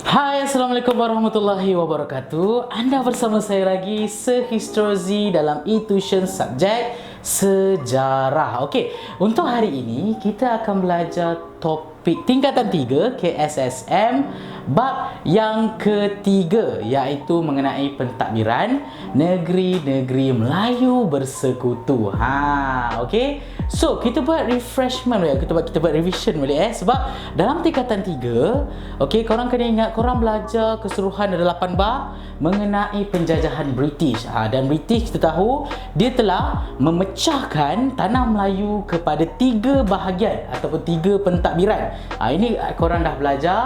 Hai, Assalamualaikum warahmatullahi wabarakatuh. Anda bersama saya lagi, Sehistrozi dalam e-tuition subjek sejarah. Okey, untuk hari ini kita akan belajar topik tingkatan 3 KSSM bab yang ketiga, iaitu mengenai pentadbiran negeri-negeri Melayu bersekutu. Okey. So, kita buat refreshment balik, kita buat revision balik sebab dalam tingkatan 3, okey, korang kena ingat korang belajar keseluruhan ada 8 bab mengenai penjajahan British. Dan British kita tahu dia telah memecahkan tanah Melayu kepada 3 bahagian ataupun 3 pentadbiran. Ini korang dah belajar.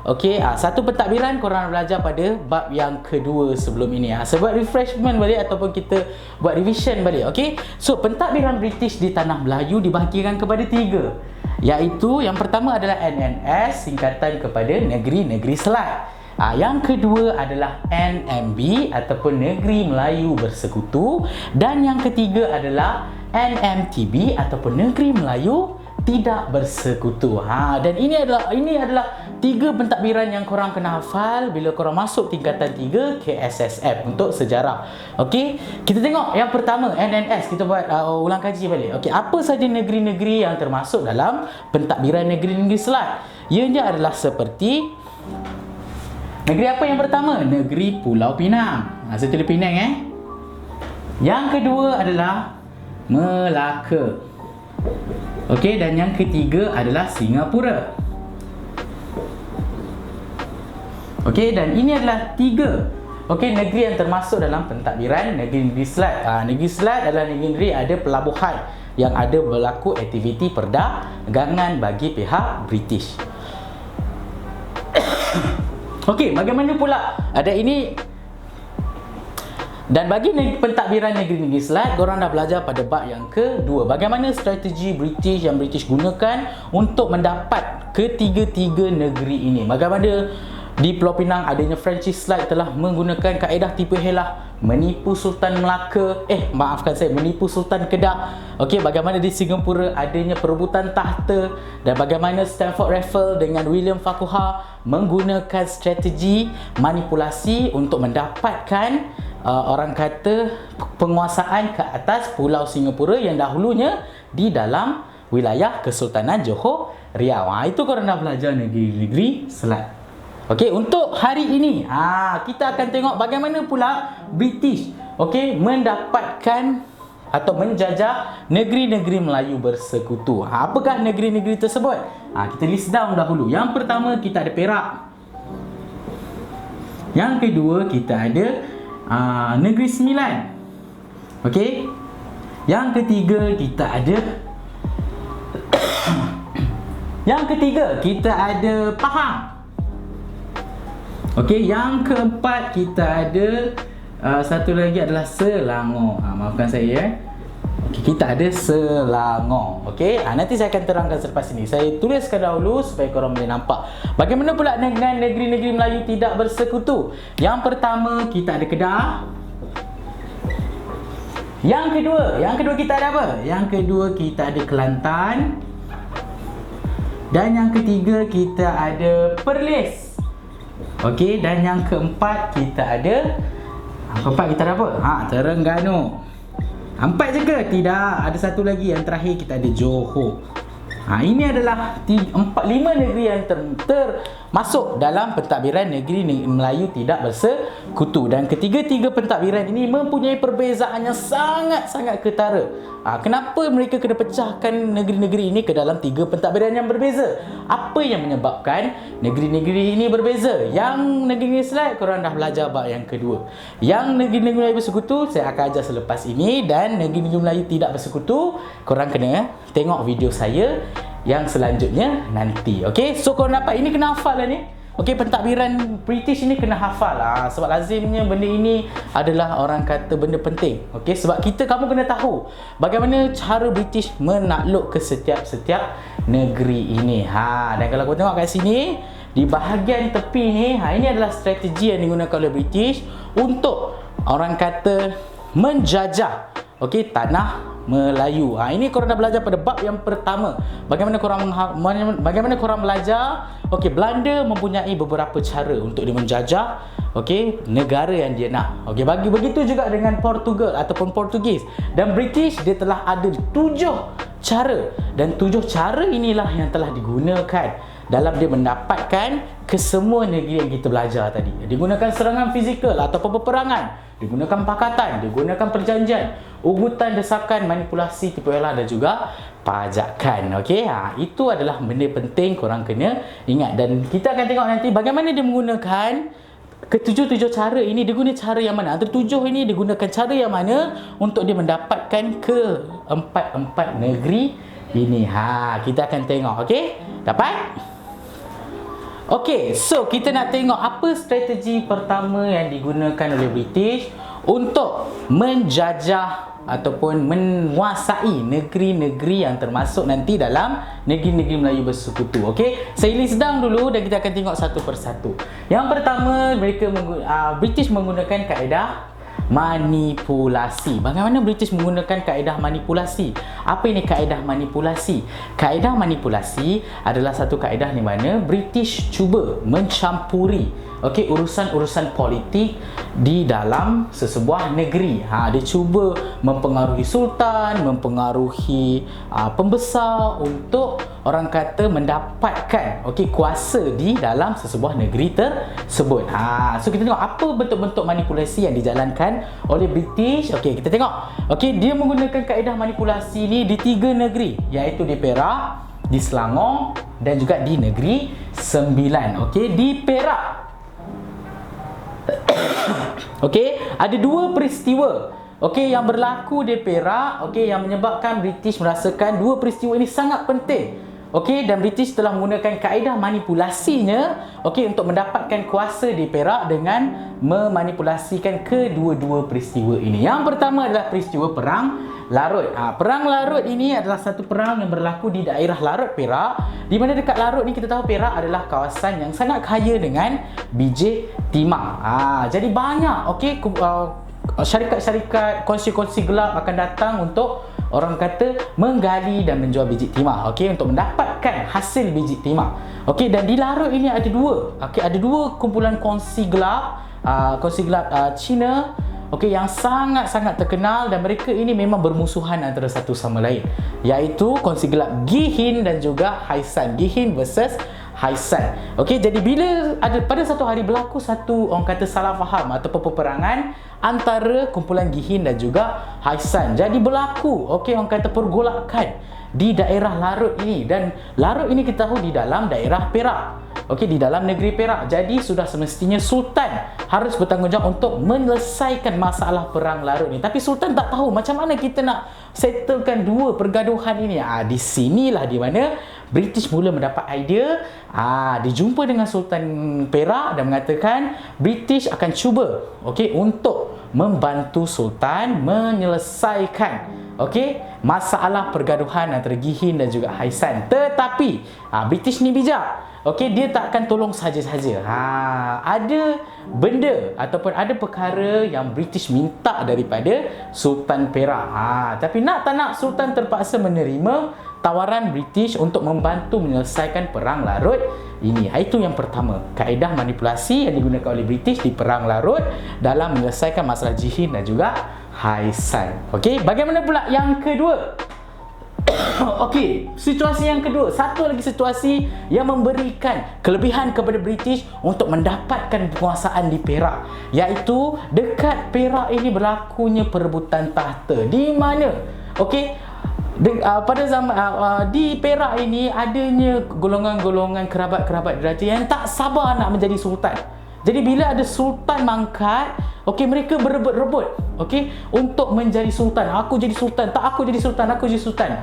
Okey, satu pentadbiran korang belajar pada bab yang kedua sebelum ini. Saya buat refreshment balik ataupun kita buat revision balik. Okey, so pentadbiran British di tanah Melayu dibahagikan kepada 3, iaitu yang pertama adalah NNS, singkatan kepada Negeri-Negeri Selat. Yang kedua adalah NMB ataupun Negeri Melayu Bersekutu, dan yang ketiga adalah NMTB ataupun Negeri Melayu Tidak Bersekutu. Dan ini adalah 3 pentadbiran yang korang kena hafal bila korang masuk tingkatan 3 KSSM untuk sejarah. Okey, kita tengok yang pertama NNS. Kita buat ulang kaji balik. Okey, apa saja negeri-negeri yang termasuk dalam pentadbiran negeri-negeri Selat? Ianya adalah seperti negeri apa yang pertama? Negeri Pulau Pinang. Saya tulis Penang. Yang kedua adalah Melaka. Okey, dan yang ketiga adalah Singapura. Okey, dan ini adalah 3 negeri yang termasuk dalam pentadbiran negeri-negeri Selat. Negeri Selat adalah negeri-negeri ada pelabuhan yang ada berlaku aktiviti perdagangan bagi pihak British. Okey, bagaimana pula ada ini? Dan bagi pentadbiran negeri-negeri Selat, korang dah belajar pada bab yang kedua. Bagaimana strategi British yang British gunakan untuk mendapat ketiga-tiga negeri ini. Bagaimana di Pulau Pinang adanya Francis Slide telah menggunakan kaedah tipu helah menipu Sultan Melaka, menipu Sultan Kedah. Okey, bagaimana di Singapura adanya perebutan tahta, dan bagaimana Stamford Raffles dengan William Farquhar menggunakan strategi manipulasi untuk mendapatkan orang kata penguasaan ke atas Pulau Singapura yang dahulunya di dalam wilayah Kesultanan Johor Riau. Itu korang dah belajar negeri-negeri Selat. Okey, untuk hari ini kita akan tengok bagaimana pula British mendapatkan atau menjajah negeri-negeri Melayu Bersekutu. Apakah negeri-negeri tersebut? Kita list down dahulu. Yang pertama kita ada Perak. Yang kedua kita ada Negeri Sembilan. Okey. Yang ketiga kita ada Pahang. Okey, yang keempat kita ada satu lagi adalah Selangor. Maafkan saya. Okey, kita ada Selangor. Okey, nanti saya akan terangkan selepas ini. Saya tuliskan dahulu supaya korang boleh nampak bagaimana pula dengan negeri-negeri Melayu Tidak Bersekutu. Yang pertama kita ada Kedah. Yang kedua kita ada apa? Yang kedua kita ada Kelantan. Dan yang ketiga kita ada Perlis. Okey, dan yang keempat kita ada apa? Terengganu. 4 je ke? Tidak, ada satu lagi yang terakhir kita ada Johor. Ini adalah 5 negeri yang termasuk dalam pentadbiran negeri Melayu Tidak Bersekutu, dan ketiga-tiga pentadbiran ini mempunyai perbezaan yang sangat-sangat ketara. Kenapa mereka kena pecahkan negeri-negeri ini ke dalam 3 pentadbiran yang berbeza? Apa yang menyebabkan negeri-negeri ini berbeza? Yang negeri Selat korang dah belajar bab yang kedua. Yang negeri-negeri Melayu Bersekutu saya akan ajar selepas ini, dan negeri-negeri Melayu Tidak Bersekutu korang kena tengok video saya yang selanjutnya nanti. Okey, so korang dapat ini kena hafal lah ni. Okey, pentadbiran British ini kena hafal sebab lazimnya benda ini adalah orang kata benda penting. Okey, sebab kamu kena tahu bagaimana cara British menakluk ke setiap negeri ini. Dan kalau kau tengok kat sini di bahagian tepi ni, ini adalah strategi yang digunakan oleh British untuk orang kata menjajah okey, tanah Melayu. Ini korang dah belajar pada bab yang pertama. Bagaimana korang belajar? Okey, Belanda mempunyai beberapa cara untuk dia menjajah negara yang dia nak. Okey, begitu juga dengan Portugal ataupun Portugis. Dan British, dia telah ada 7 cara, dan 7 cara inilah yang telah digunakan dalam dia mendapatkan kesemua negeri yang kita belajar tadi. Digunakan serangan fizikal ataupun peperangan, digunakan pakatan, digunakan perjanjian, ugutan, desakan, manipulasi, tipu helah dan juga pajakan. Okey, itu adalah benda penting korang kena ingat, dan kita akan tengok nanti bagaimana dia menggunakan ketujuh cara ini. Dia guna cara yang mana? Antara 7 ini dia gunakan cara yang mana untuk dia mendapatkan keempat negeri ini. Kita akan tengok. Okey, dapat? Okey, so kita nak tengok apa strategi pertama yang digunakan oleh British untuk menjajah ataupun menguasai negeri-negeri yang termasuk nanti dalam negeri-negeri Melayu bersekutu. Okey, saya list down dulu dan kita akan tengok satu persatu. Yang pertama, British menggunakan kaedah manipulasi. Bagaimana British menggunakan kaedah manipulasi? Apa ini kaedah manipulasi? Kaedah manipulasi adalah satu kaedah di mana British cuba mencampuri urusan-urusan politik di dalam sesebuah negeri. Dia cuba mempengaruhi sultan, mempengaruhi pembesar untuk orang kata mendapatkan kuasa di dalam sesebuah negeri tersebut. So kita tengok apa bentuk-bentuk manipulasi yang dijalankan oleh British. Okey, kita tengok. Okey, dia menggunakan kaedah manipulasi ni di 3 negeri, iaitu di Perak, di Selangor dan juga di Negeri Sembilan. Okey, di Perak ada 2 peristiwa yang berlaku di Perak yang menyebabkan British merasakan 2 peristiwa ini sangat penting. Dan British telah menggunakan kaedah manipulasinya untuk mendapatkan kuasa di Perak dengan memanipulasikan kedua-dua peristiwa ini. Yang pertama adalah peristiwa Perang Larut. Perang Larut ini adalah satu perang yang berlaku di daerah Larut, Perak, di mana dekat Larut ni kita tahu Perak adalah kawasan yang sangat kaya dengan biji timah. Jadi banyak syarikat-syarikat, kongsi-kongsi gelap akan datang untuk orang kata menggali dan menjual biji timah untuk mendapatkan hasil biji timah. Dan di Larut ini ada dua kumpulan kongsi gelap Cina yang sangat-sangat terkenal, dan mereka ini memang bermusuhan antara satu sama lain, iaitu kongsi gelap Gihin dan juga Haisan. Gihin versus Haisan. Jadi bila pada satu hari berlaku satu orang kata salah faham ataupun peperangan antara kumpulan Gihin dan juga Haisan. Jadi berlaku orang kata pergolakan di daerah Larut ini, dan Larut ini kita tahu di dalam daerah Perak. Di dalam negeri Perak. Jadi sudah semestinya Sultan harus bertanggungjawab untuk menyelesaikan masalah perang Larut ni. Tapi Sultan tak tahu macam mana kita nak settlekan dua pergaduhan ini. Di sinilah di mana British mula mendapat idea. Dia jumpa dengan Sultan Perak dan mengatakan British akan cuba untuk membantu Sultan menyelesaikan masalah pergaduhan antara Gihin dan juga Haisan. Tetapi British ni bijak. Dia tak akan tolong saja-saja. Ada benda ataupun ada perkara yang British minta daripada Sultan Perak. Tapi nak tak nak, Sultan terpaksa menerima tawaran British untuk membantu menyelesaikan perang Larut ini. Itu yang pertama, kaedah manipulasi yang digunakan oleh British di perang Larut dalam menyelesaikan masalah Gihin dan juga Haisan. Bagaimana pula yang kedua? Situasi yang kedua, satu lagi situasi yang memberikan kelebihan kepada British untuk mendapatkan penguasaan di Perak, iaitu dekat Perak ini berlakunya perebutan tahta, di mana pada zaman di Perak ini adanya golongan-golongan kerabat-kerabat diraja yang tak sabar nak menjadi sultan. Jadi bila ada sultan mangkat, mereka berebut-rebut untuk menjadi sultan. Aku jadi sultan, tak aku jadi sultan, aku jadi sultan.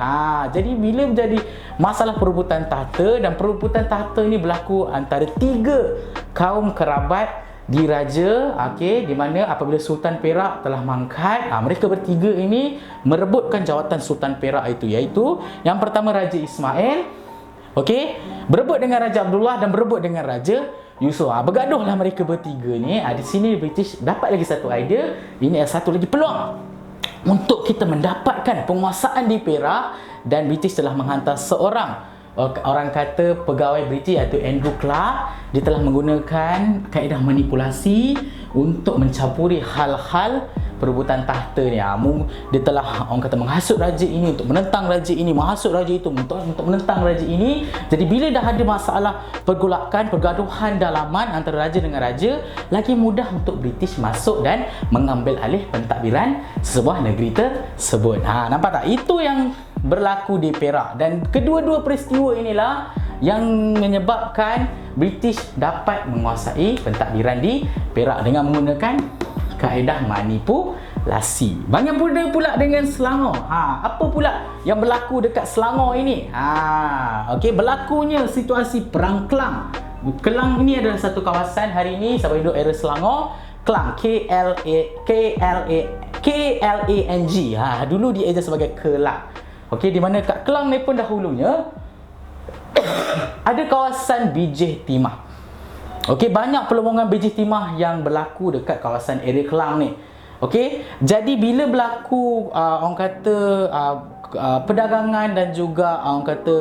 Jadi bila menjadi masalah perebutan tahta, dan perebutan tahta ini berlaku antara 3 kaum kerabat diraja, di mana apabila Sultan Perak telah mangkat, mereka bertiga ini merebutkan jawatan Sultan Perak itu, iaitu yang pertama Raja Ismail, berebut dengan Raja Abdullah dan berebut dengan Raja Yusuf. Bergaduhlah mereka bertiga ni. Di sini British dapat lagi satu idea. Ini satu lagi peluang untuk kita mendapatkan penguasaan di Perak, dan British telah menghantar seorang orang kata pegawai British iaitu Andrew Clark. Dia telah menggunakan kaedah manipulasi untuk mencampuri hal-hal perebutan tahta ni. Dia telah orang kata menghasut raja ini untuk menentang raja ini, menghasut raja itu untuk menentang raja ini. Jadi bila dah ada masalah pergolakan, pergaduhan dalaman antara raja dengan raja, lagi mudah untuk British masuk dan mengambil alih pentadbiran sebuah negeri tersebut. Nampak tak? Itu yang berlaku di Perak, dan kedua-dua peristiwa inilah yang menyebabkan British dapat menguasai pentadbiran di Perak dengan menggunakan kaedah manipulasi. Bagaimana pula dengan Selangor? Apa pula yang berlaku dekat Selangor ini? Okey, berlakunya situasi perang Kelang. Kelang ini adalah satu kawasan hari ini siapa hidup area Selangor. Kelang, K-L-A-N-G. Dulu dieja sebagai Kelang. Okey, di mana kat Kelang ni pun dahulunya ada kawasan Bijih Timah. Okey, banyak perlombongan bijih timah yang berlaku dekat kawasan area Kelang ni. Okey, jadi bila berlaku orang kata perdagangan dan juga orang kata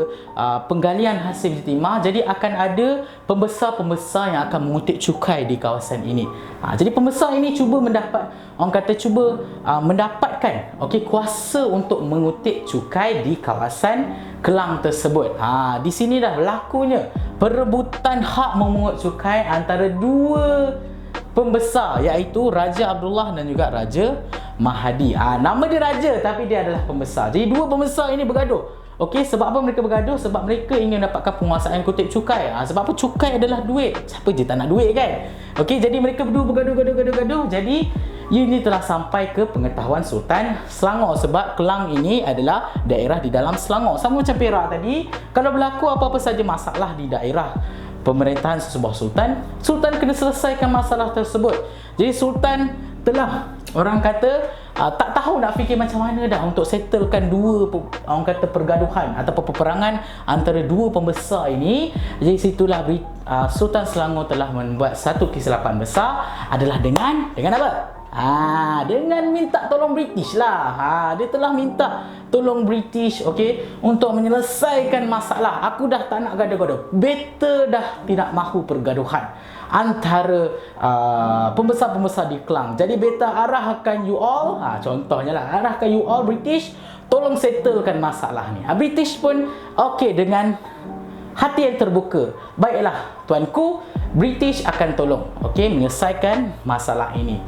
penggalian hasil bijih timah, jadi akan ada pembesar-pembesar yang akan mengutip cukai di kawasan ini. Jadi pembesar ini cuba mendapatkan okey kuasa untuk mengutip cukai di kawasan Kelang tersebut. Di sini dah berlakunya perebutan hak memungut cukai antara dua pembesar, iaitu Raja Abdullah dan juga Raja Mahadi. Nama dia raja tapi dia adalah pembesar. Jadi dua pembesar ini bergaduh. Okey, sebab apa mereka bergaduh? Sebab mereka ingin dapatkan penguasaan kutip cukai. Sebab apa? Cukai adalah duit. Siapa je tak nak duit kan? Okey, jadi mereka berdua bergaduh. Jadi ini telah sampai ke pengetahuan Sultan Selangor, sebab Kelang ini adalah daerah di dalam Selangor. Sama macam Perak tadi, kalau berlaku apa-apa saja masalah di daerah pemerintahan sesebuah sultan, sultan kena selesaikan masalah tersebut. Jadi sultan telah orang kata tak tahu nak fikir macam mana dah untuk settlekan dua orang kata pergaduhan ataupun peperangan antara dua pembesar ini. Jadi situlah Sultan Selangor telah membuat satu kesilapan besar, adalah dengan apa? Dengan minta tolong British lah. Dia telah minta tolong British, okey, untuk menyelesaikan masalah. Aku dah tak nak gaduh-gaduh. Better dah tidak mahu pergaduhan antara pembesar-pembesar di Kelang. Jadi better arahkan you all, contohnya lah, arahkan you all British, tolong settlekan masalah ni. British pun okey dengan hati yang terbuka. Baiklah tuanku, British akan tolong okey menyelesaikan masalah ini.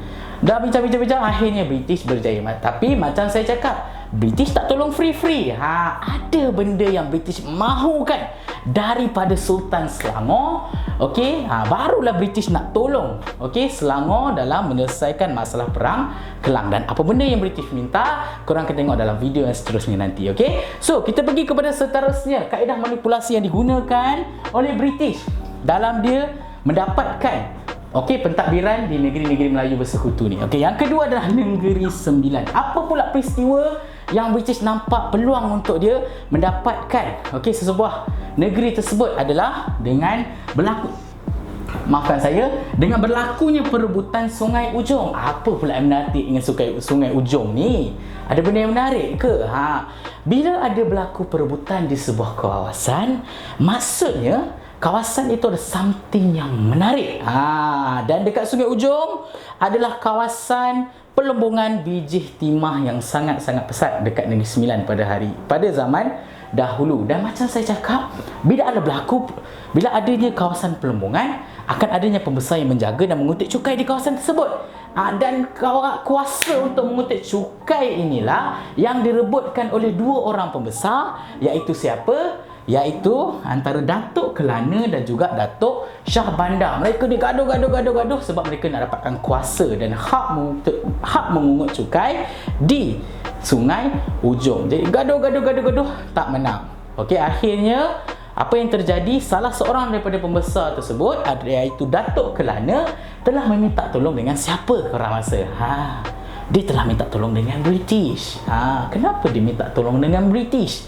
Dah bincang-bincang, akhirnya British berjaya. Tapi macam saya cakap, British tak tolong free-free. Ada benda yang British mahukan daripada Sultan Selangor. Okey, barulah British nak tolong Selangor dalam menyelesaikan masalah perang Kelang. Dan apa benda yang British minta, korang akan tengok dalam video yang seterusnya nanti. Okey, so kita pergi kepada seterusnya, kaedah manipulasi yang digunakan oleh British dalam dia mendapatkan pentadbiran di negeri-negeri Melayu bersekutu ni. Yang kedua adalah Negeri Sembilan. Apa pula peristiwa yang British nampak peluang untuk dia mendapatkan sesebuah negeri tersebut adalah dengan dengan berlakunya perebutan Sungai Ujong. Apa pula yang menarik dengan Sungai Ujong ni? Ada benda yang menarik ke? Bila ada berlaku perebutan di sebuah kawasan, maksudnya kawasan itu ada something yang menarik. Dan dekat Sungai Ujong adalah kawasan pelombongan bijih timah yang sangat-sangat pesat dekat Negeri Sembilan pada zaman dahulu. Dan macam saya cakap, bila adanya kawasan pelombongan, akan adanya pembesar yang menjaga dan mengutip cukai di kawasan tersebut. Dan kuasa untuk mengutip cukai inilah yang direbutkan oleh dua orang pembesar, iaitu siapa? Iaitu antara Datuk Kelana dan juga Datuk Shah Bandar. Mereka digaduh sebab mereka nak dapatkan kuasa dan hak mengungut cukai di Sungai Ujong. Jadi gaduh tak menang. Akhirnya apa yang terjadi, salah seorang daripada pembesar tersebut, iaitu Datuk Kelana, telah meminta tolong dengan siapa korang rasa? Dia telah minta tolong dengan British. Kenapa dia minta tolong dengan British?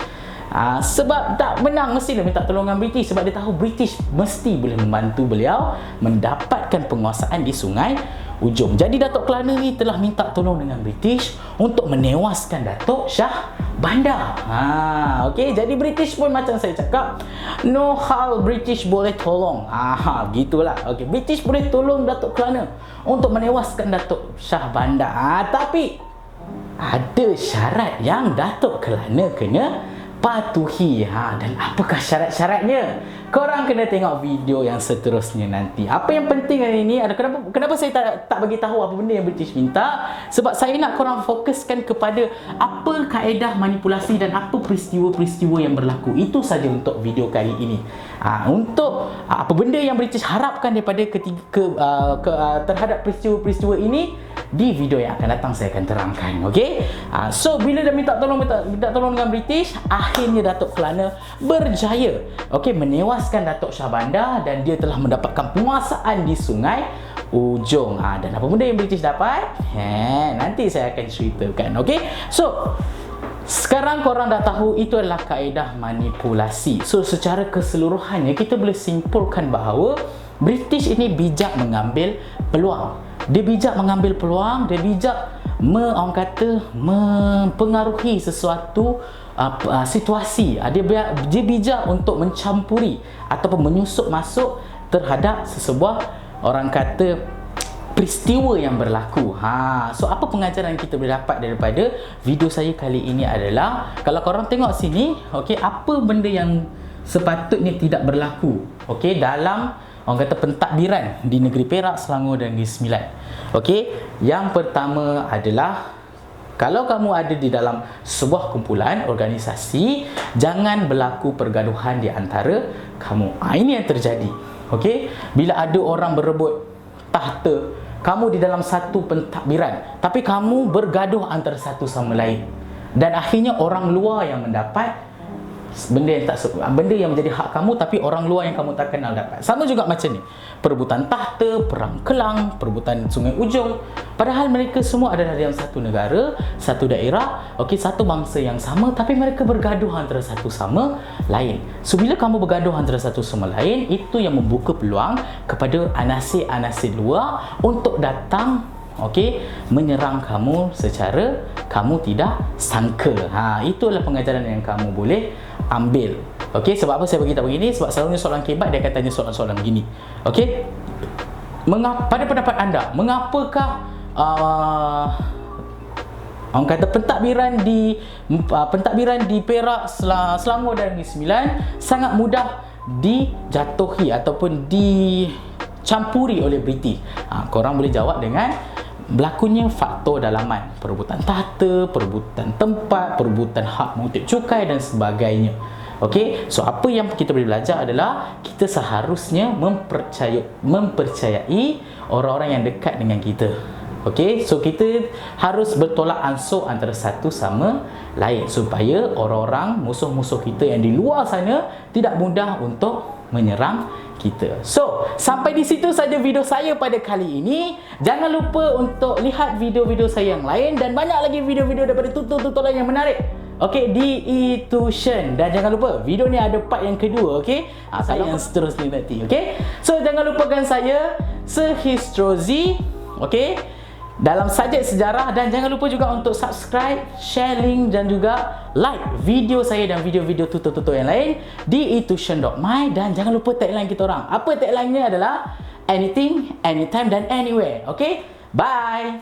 Sebab tak menang, mesti dia minta tolongan British. Sebab dia tahu British mesti boleh membantu beliau mendapatkan penguasaan di Sungai Ujong. Jadi Datuk Kelana ni telah minta tolong dengan British untuk menewaskan Datuk Shah Bandar. Okey, jadi British pun macam saya cakap, no hal British boleh tolong. Gitulah. Okey, British boleh tolong Datuk Kelana untuk menewaskan Datuk Shah Bandar. Tapi ada syarat yang Datuk Kelana kena patuhi. Dan apakah syarat-syaratnya? Korang kena tengok video yang seterusnya nanti. Apa yang penting hari ini adalah kenapa saya tak bagi tahu apa benda yang British minta? Sebab saya nak korang fokuskan kepada apa kaedah manipulasi dan apa peristiwa-peristiwa yang berlaku. Itu saja untuk video kali ini. Untuk apa benda yang British harapkan daripada terhadap peristiwa-peristiwa ini, di video yang akan datang saya akan terangkan. Okey? So bila dah minta tolong dengan British, akhirnya Datuk Kelana berjaya menewaskan Datuk Shah Bandar dan dia telah mendapatkan penguasaan di Sungai Ujong. Dan apa benda yang British dapat? Nanti saya akan ceritakan. Okey? So sekarang korang dah tahu itu adalah kaedah manipulasi. So secara keseluruhannya kita boleh simpulkan bahawa British ini bijak mengambil peluang. Dia bijak mengambil peluang, dia bijak mempengaruhi sesuatu situasi. Dia bijak untuk mencampuri ataupun menyusup masuk terhadap sesebuah, orang kata, peristiwa yang berlaku. So apa pengajaran kita boleh dapat daripada video saya kali ini adalah, kalau korang tengok sini, apa benda yang sepatutnya tidak berlaku dalam, orang kata, pentadbiran di negeri Perak, Selangor dan Negeri Sembilan. Yang pertama adalah, kalau kamu ada di dalam sebuah kumpulan organisasi, jangan berlaku pergaduhan di antara kamu. Ini yang terjadi. Bila ada orang berebut tahta, kamu di dalam satu pentadbiran, tapi kamu bergaduh antara satu sama lain, dan akhirnya orang luar yang mendapat benda yang menjadi hak kamu, tapi orang luar yang kamu tak kenal dapat. Sama juga macam ni, perebutan tahta, perang Kelang, perebutan Sungai Ujong, padahal mereka semua adalah dalam satu negara, satu daerah, satu bangsa yang sama, tapi mereka bergaduh antara satu sama lain. So bila kamu bergaduh antara satu sama lain, itu yang membuka peluang kepada anasir-anasir luar untuk datang menyerang kamu secara kamu tidak sangka. Itulah pengajaran yang kamu boleh ambil. Sebab apa saya beritahu begini? Sebab selalunya soalan kebat dia akan tanya soalan-soalan begini. Pada pendapat anda, mengapakah orang kata pentadbiran di Perak, Selangor dan Negeri Sembilan sangat mudah dijatuhi ataupun dicampuri oleh British? Korang boleh jawab dengan berlakunya faktor dalaman, perebutan tahta, perebutan tempat, perebutan hak mungut cukai dan sebagainya. So apa yang kita boleh belajar adalah kita seharusnya mempercayai orang-orang yang dekat dengan kita. So kita harus bertolak ansur antara satu sama lain supaya orang-orang musuh-musuh kita yang di luar sana tidak mudah untuk menyerang kita. So, sampai di situ saja video saya pada kali ini. Jangan lupa untuk lihat video-video saya yang lain dan banyak lagi video-video daripada tutorial yang menarik di eTution. Dan jangan lupa video ni ada part yang kedua, saya yang seterusnya nanti. So jangan lupakan saya Sehistrozi dalam subjek sejarah, dan jangan lupa juga untuk subscribe, share link dan juga like video saya dan video-video tutor-tutor yang lain di eTution.my. Dan jangan lupa tagline kita orang. Apa tagline-nya adalah anything, anytime dan anywhere. Bye.